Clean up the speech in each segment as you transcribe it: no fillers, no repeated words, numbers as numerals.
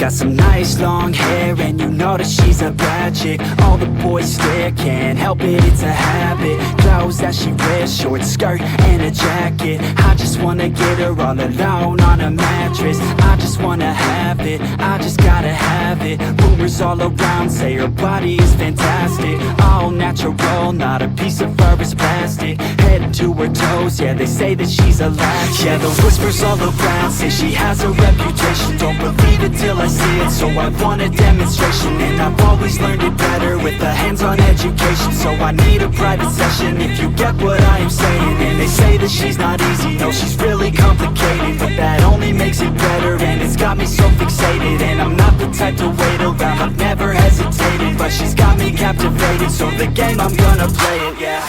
got some nice long hair, and you know that she's a bad chick. All the boys stare, can't help it, it's a habit. Clothes that she wears, short skirt and a jacket. I just wanna get her all alone on a mattress. I just wanna have it, I just gotta have it. Rumors all around say her body is fantastic. All natural, not a piece of fur is plastic. Head to her toes, yeah, they say that she's a latch. Yeah, the whispers all around say she has a reputation. Don't believe it till I see it, so I want a demonstration. And I've always learned it better with a hands-on education. So I need a private session if you get what I am saying. And they say that she's not easy, no, she's really complicated. But that only makes it better, and it's got me so fixated. And I'm not the type to wait around, I've never hesitated. But she's got me captivated, so the game, I'm gonna play it, yeah.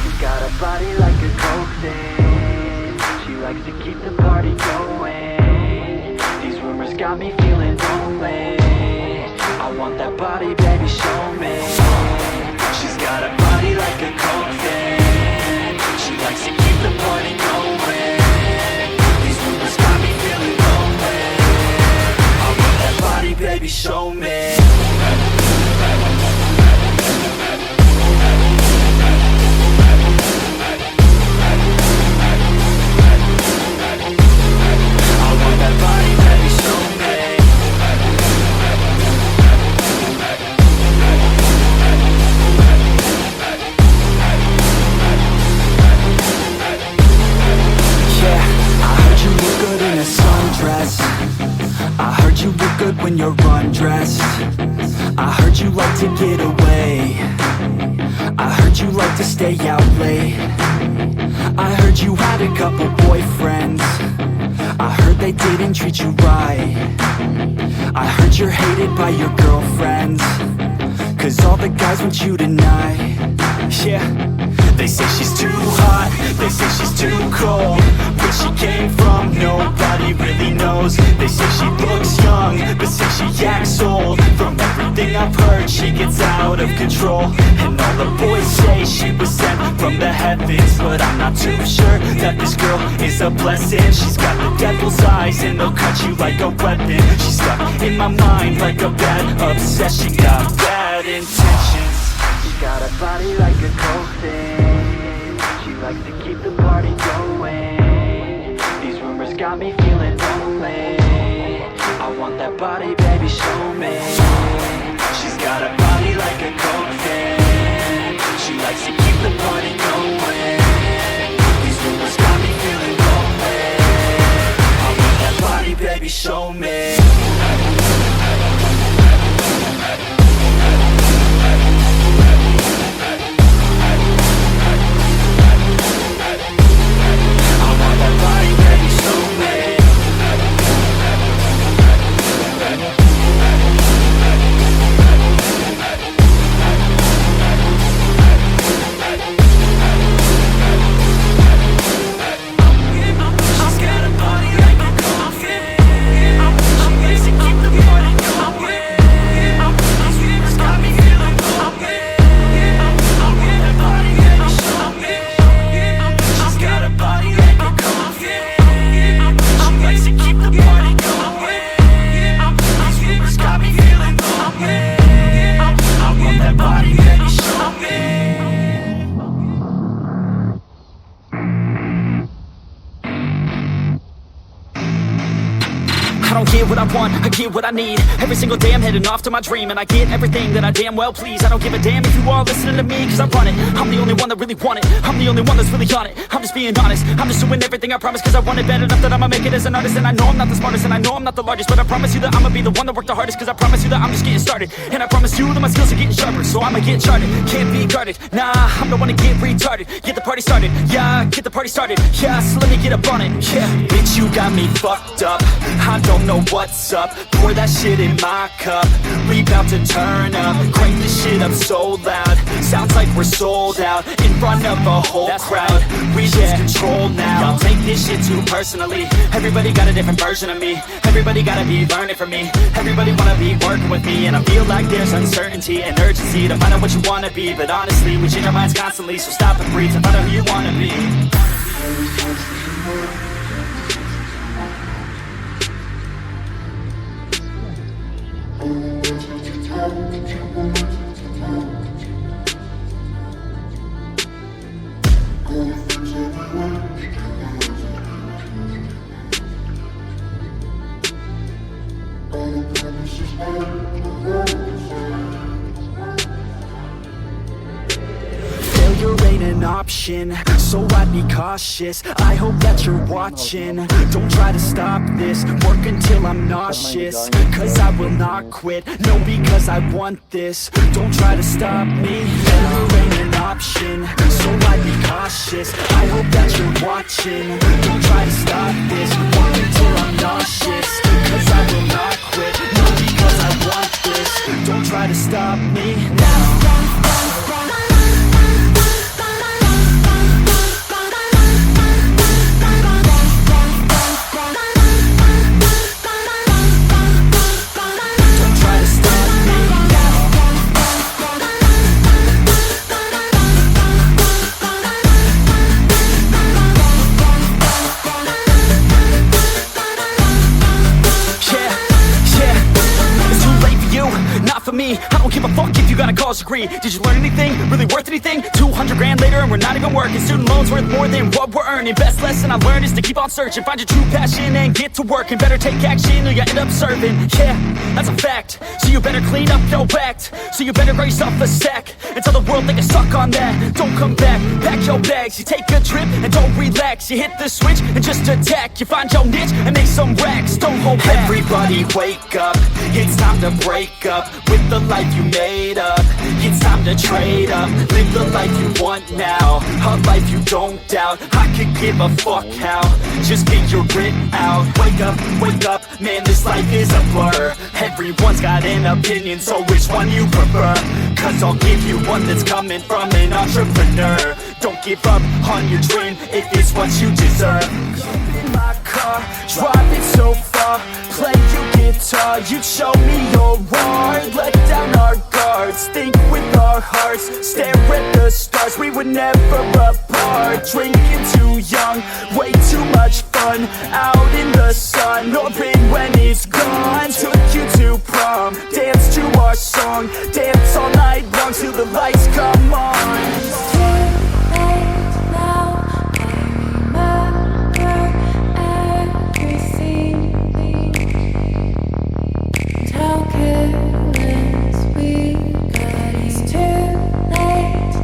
She's got a body like a coke thing. She likes to keep the party going. These rumors got me feeling lonely. I want that body, baby, show me. She's got a body like a coke thing. She likes to keep the party going. These rumors got me feeling lonely. I want that body, baby, show me. I heard you look good when you're undressed. I heard you like to get away. I heard you like to stay out late. I heard you had a couple boyfriends. I heard they didn't treat you right. I heard you're hated by your girlfriends, 'cause all the guys want you tonight. Yeah, they say she's too hot, they say she's too cold. Where she came from, nobody really knows. They say she looks young, but say she acts old. From everything I've heard, she gets out of control. And all the boys say she was sent from the heavens, but I'm not too sure that this girl is a blessing. She's got the devil's eyes, and they'll cut you like a weapon. She's stuck in my mind like a bad obsession. Got bad intentions. She's got a body like a coke thing. She likes to keep the party going. These rumors got me feeling lonely. I want that body, baby, show me. She's got a body like a coke thing. She likes to keep the party going. These rumors got me feeling lonely. I want that body, baby, show me. What I want, I get what I need. Every single day I'm heading off to my dream, and I get everything that I damn well please. I don't give a damn if you all listening to me, 'cause I run it. I'm the only one that really want it. I'm the only one that's really on it. I'm just being honest, I'm just doing everything I promise, 'cause I want it bad enough that I'ma make it as an artist. And I know I'm not the smartest, and I know I'm not the largest, but I promise you that I'ma be the one that worked the hardest, 'cause I promise you that I'm just getting started. And I promise you that my skills are getting sharper, so I'ma get charted. Can't be guarded, nah, I'm the one to get retarded. Get the party started, yeah, get the party started. Yeah, so let me get up on it, yeah. Bitch, you got me fucked up, I don't know what's up. Pour that shit in my cup, we bout to turn up. Crank this shit up so loud, sounds like we're sold out. In front of a whole crowd, we lose control now. Y'all take this shit too personally. Everybody got a different version of me. Everybody gotta be learning from me. Everybody wanna be working with me. And I feel like there's uncertainty and urgency to find out what you wanna be. But honestly, we change our minds constantly, so stop and breathe and find out who you wanna be. Failure ain't an option, so I'd be cautious. I hope that you're watching. Don't try to stop this, work until I'm nauseous. Cause I will not quit, no, because I want this. Don't try to stop me, failure ain't an option, so I'd be cautious. I hope that you're watching. Don't try to stop this, work until I'm nauseous. Cause I will not quit, no, because I want this. Don't try to stop me now. Me, I don't give a fuck if you got a college degree. Did you learn anything? Really worth anything? 200 grand later and we're not even working. Student loans worth more than what we're earning. Best lesson I learned is to keep on searching. Find your true passion and get to work. And better take action or you end up serving. Yeah, that's a fact. So you better clean up your act. So you better grow yourself a sack. And tell the world they can suck on that. Don't come back, pack your bags. You take a trip and don't relax. You hit the switch and just attack. You find your niche and make some racks. Don't hold back. Everybody wake up, it's time to break up with the life you made up. It's time to trade up, live the life you want now, a life you don't doubt. I could give a fuck how, just get your grit out. Wake up, man, this life is a blur. Everyone's got an opinion, so which one you prefer? Cause I'll give you one that's coming from an entrepreneur. Don't give up on your dream if it's what you deserve. Jump in my car, drive it so far, play your guitar, you'd show me your art. Let down our guards, think with our hearts, stare at the stars, we were never apart. Drinking too young, way too much fun, out in the sun, or rain when it's gone. Took you to prom, dance to our song, dance all night long till the lights come on. How careless we got. It's too late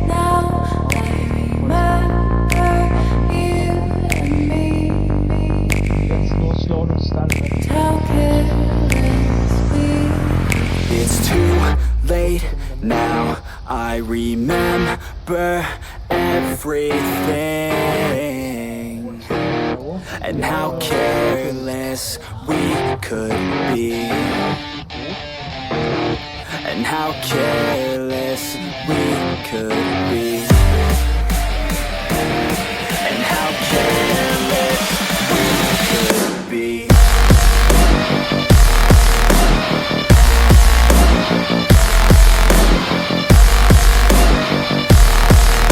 now. I remember you and me. How careless we. It's too late now. I remember everything. And how careless we could be. And how careless we could be. And how careless we could be.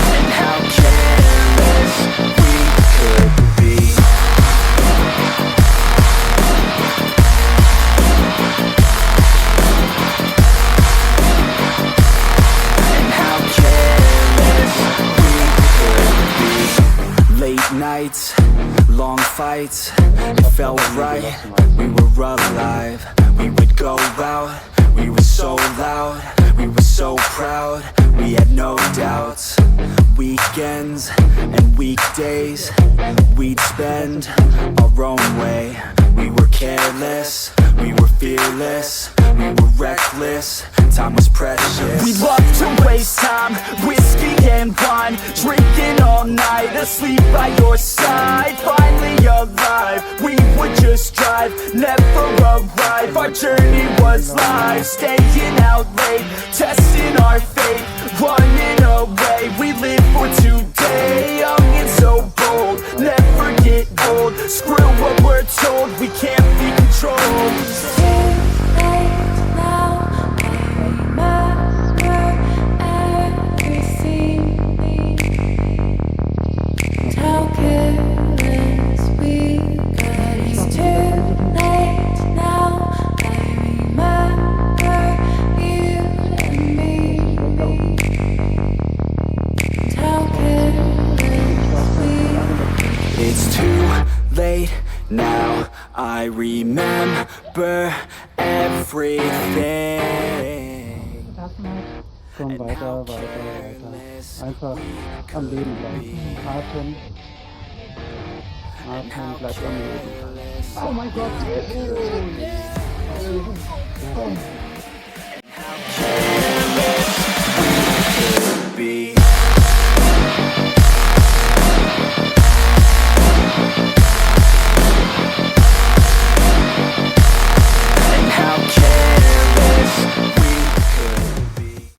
And how careless we could be. Nights, long fights, it felt right, we were alive. We would go out, we were so loud, we were so proud, we had no doubts. Weekends and weekdays, we'd spend our own way. We were careless, we were fearless, we were reckless, time was precious. We loved to waste time, whiskey and wine, drinking all night, asleep by your side. Finally alive, we would just drive, never arrive. Our journey was live, staying out late, testing our fate, running away. We live for today, young and so bold, never get old. Screw what we're told, we can't be controlled. How careless we got. It's too late now. I remember you and me. How careless we. It's too late now. I remember everything. Komm, weiter, weiter, weiter. Einfach am Leben bleiben. Atmen. Atmen, bleibt am Leben. Oh mein Gott. Oh, yeah.